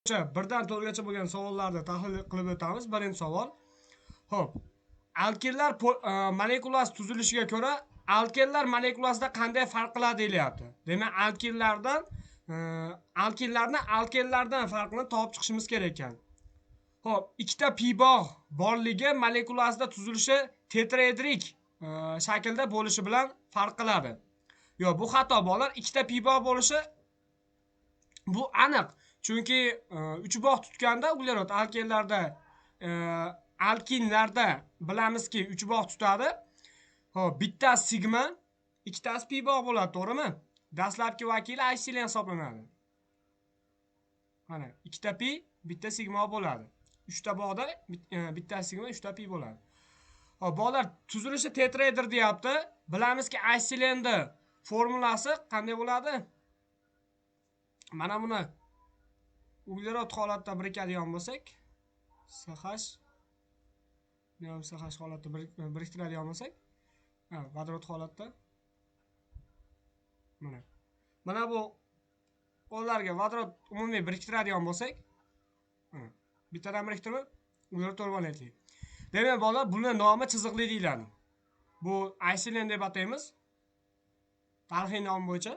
birdan to'rtgacha bo'lgan savollarni tahlil qilib o'tamiz. Birinchi savol. Xo'p. Alkenlar molekulasi tuzilishiga ko'ra alkenlar molekulasida qanday farq qiladi deyilyapti. Demak, alkenlardan farqini topib chiqishimiz kerak ekan. Xo'p, ikkita pi bog' borligi molekulasida tuzilishi tetraedrik shaklda bo'lishi bilan farq qiladi. Yo'q, bu xato bolalar. Ikkita pi bog' bo'lishi bu aniq. Chunki 3 bog' tutganda uglerod alkinlarda bilamizki 3 bog' tutadi. Xo'p, bittasi sigma, ikkitasi pi bog' bo'ladi, to'g'rimi? Dastlabki vakili aysilen hisoblanadi. Mana, ikkita pi, bitta sigma bo'ladi. 3 ta bog'da bittasi sigma, 3 ta pi bo'ladi. Xo'p, bolalar tuzilishi tetraeder deyapti. Bilamizki aysilenning formulasi qanday bo'ladi? Mana buni uglerod holatda birikadigan bo'lsak, SH holatda biriktiradigan bo'lsak, vodorod holatda mana bu qo'llarga vodorod umumiy biriktiradigan bo'lsak, bittadan biriktirib uglerod to'rvalaydi. Demak, bolalar, buni nomi chiziqli deyiladi. Bu aysilen deb ataymiz. Tarixiy nom bo'yicha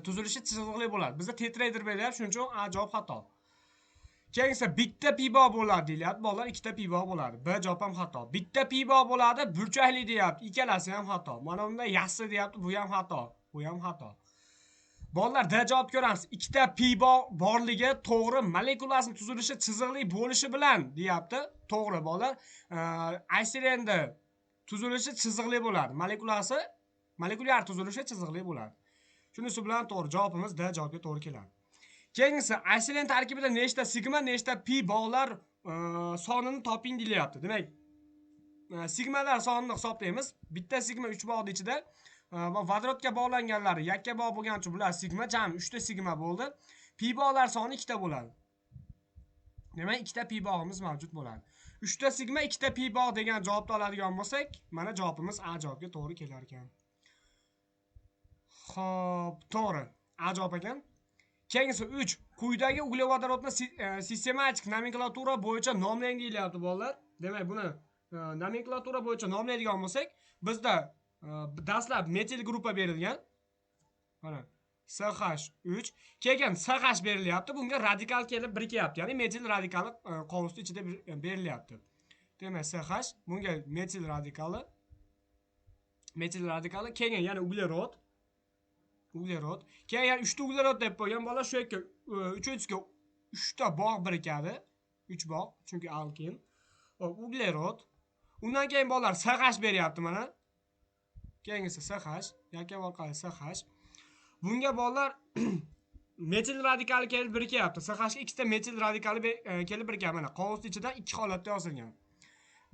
tuzilishi chiziqli bo'ladi. Bizda tetraeder beryapti, shuning uchun javob xato. Keyingi bitta pi bog' bo'ladi deyapti. Bolalar, ikkita pi bog' bo'ladi. B javob ham xato. Bitta pi bog' bo'ladi, burchakli deyapti. Ikkalasi ham xato. Mana bunda yassi deyapti, bu ham xato. Bu ham xato. Bolalar, D javob ko'ramiz. Ikkita pi bog' borligi to'g'ri, molekulasini tuzilishi chiziqli bo'lishi bilan deyapti. To'g'ri bolalar. Aysilenni tuzilishi chiziqli bo'ladi. Molekulyar tuzilishi chiziqli bo'ladi. Shunisi bilan to'g'ri. Javobimiz D javobga to'g'ri keladi. Keyingisi, aysilen tarkibida nechta sigma, nechta pi bog'lar sonini toping deyilyapti. Demak, sigmalar sonini hisoblaymiz. Bitta sigma 3 bog'ning ichida vodorodga bog'langanlari yakka bog' bo'lgani uchun bular sigma, jami 3 ta sigma bo'ldi. Pi bog'lar soni 2 ta bo'ladi. Demak, 2 ta pi bog'imiz mavjud bo'ladi. 3 ta sigma, 2 ta pi bog' degan javobni oladigan bo'lsak, mana javobimiz A javobga to'g'ri kelar ekan. Xo'p, to'g'ri. A javob ekan. Keyingisi 3. Quyidagi uglevodorodni sistematik nomenklatura bo'yicha nomlang deyilyapti bolalar. Demak, buni nomenklatura bo'yicha nomlaydigan bo'lsak, bizda dastlab metil gruppa berilgan. Mana SH3. Keyin SH berilyapti. Bunga radikal kelib birikyapti. Ya'ni metil radikali qovusni ichida berilyapti. Demak, SH, bunga metil radikali. Keyin yana uglerod. Keyin 3 ta uglerod deb qo'ygan bolalar, shu yerga 3-ga 3 ta bog' birikadi. 3 bog', chunki alkin. Hop, uglerod. Undan keyin bolalar SH beryapti mana. Keyingisi SH, yakka orqali SH. Bunga bolalar metil radikali kelib birikyapti. SH ga 2 ta metil radikali kelib birikyapti. Mana qovusning ichida 2 holatda yozilgan.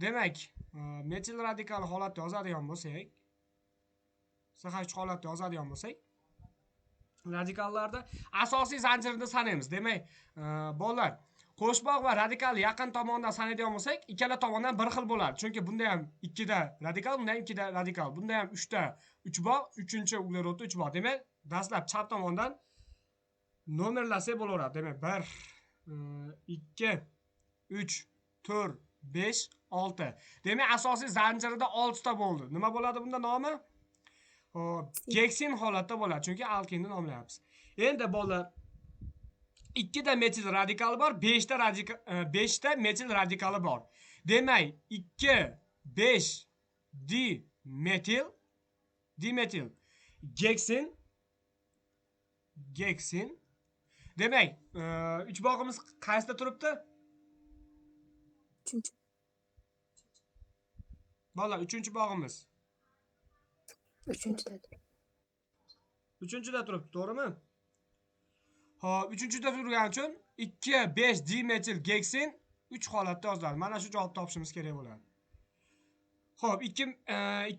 Demak, metil radikali holatda yozadigan bo'lsak, SH holatda yozadigan bo'lsak, radikallarda asosiy zanjirini sanaymiz. Demak, bolalar, qo'sh bog' va radikal yaqin tomondan sanaydigan bo'lsak, ikkala tomondan bir xil bo'ladi. Chunki bunda ham 2 ta radikal, bunda ham 2 ta radikal, bunda ham 3 ta 3 bog', 3-chi uglerodda 3 bog'. Demak, dastlab chap tomondan nomerlasak bo'laveradi. Demak, 1 2 3 4 5 6. Demak, asosiy zanjirida 6 ta bo'ldi. Nima bo'ladi bunda nomi? Geksin holatda bo'ladi, chunki alkinni nomlayapmiz. Endi bolalar, 2 ta metil radikali bor, 5 ta metil radikali bor. Demak, 2 5 dimetil geksin. Demak, 3 bog'imiz qaysida turibdi? 3-chi. Bolalar, 3-chi bog'imiz 3-chida. 3-chida turibdi, to'g'rimi? Xo'p, 3-chida turgani uchun 2 5 dimetil geksin 3 holatda yoziladi. Mana shu javobni topishimiz kerak bo'ladi. Xo'p,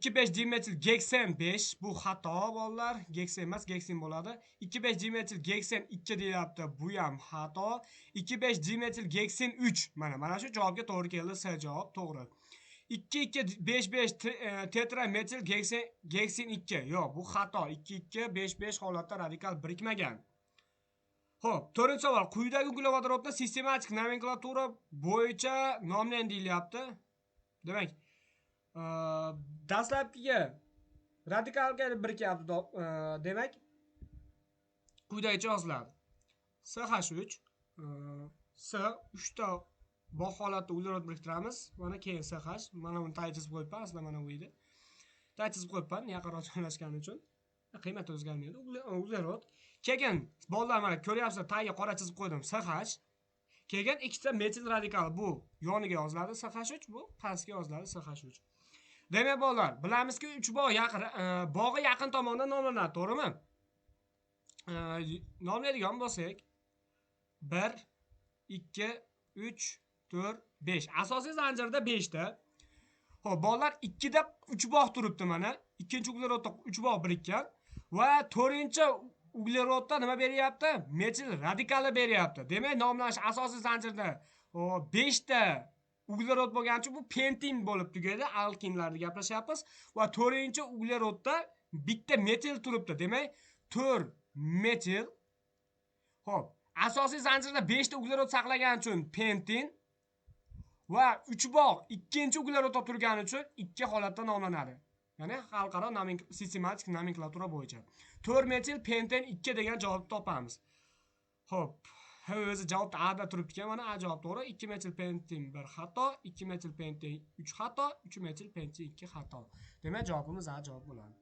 2 5 dimetil geksen 5, bu xato bolalar. Geksen emas, geksin bo'ladi. 2 5 dimetil geksen 2 deyapti, bu ham xato. 2 5 dimetil geksin 3. Mana shu javobga to'g'ri keldi. S javob to'g'ri. 2 2 5 5 tetrametil geksin 2. Yo'q, bu xato. 2 2 5 5 holatda radikal birikmagan. Xo'p, 4-savol. Quyidagi uglevodorodlar sistematik nomenklatura bo'yicha nomlang deyilyapti. Demak, dastlabkiga radikalga birikyapti. Demak, quyidagicha yoziladi. SH3 S 3 ta bog' holatda uglerod biriktiramiz. Mana keyin SH, mana buni tay chizib qo'yibman, aslida mana bu edi. Tay chizib qo'yibman, yaqinroq joylashgani uchun. Qiymati o'zgarmaydi. Uglerod. Keyin bolalar mana ko'ryapsizlar, tagiga qora chizib qo'ydim. SH. Keyin ikkita metil radikal bu yoniga yoziladi SH3, bu pastga yoziladi SH3. Demak bolalar, bilamizki 3 bog' yaqin bog'i yaqin tomondan nomlanadi, to'g'rimi? Nomlaydigan bo'lsak 1 2 3 4 5. Asosiy zanjirda 5 ta. Xo'p, bolalar 2 da 3 bog' turibdi mana. Ikkinchi uglerodda 3 bog' birikkan va 4-chi uglerodda nima beryapti? Metil radikali beryapti. Demak, nomlanish asosiy zanjirda 5 ta uglerod bo'lgani uchun bu pentin bo'lib tugaydi. Alkinlarni gaplashyapmiz va 4-chi uglerodda bitta metil turibdi. Demak, 4 metil. Xo'p, asosiy zanjirda 5 ta uglerod saqlagani uchun pentin va 3 bog' ikkinchi uglerodda turgani uchun ikki holatda nomlanadi. Ya'ni xalqaro sistematik nomenklatura bo'yicha 4 metil pentin 2 degan javobni topamiz. Xo'p, o'zi javobda A da turibdi ekan, mana A javob to'g'ri. 2 metil pentin 1 xato, 2 metil pentin 3 xato, 3 metil pentin 2 xato. Demak, javobimiz A javob bo'ladi.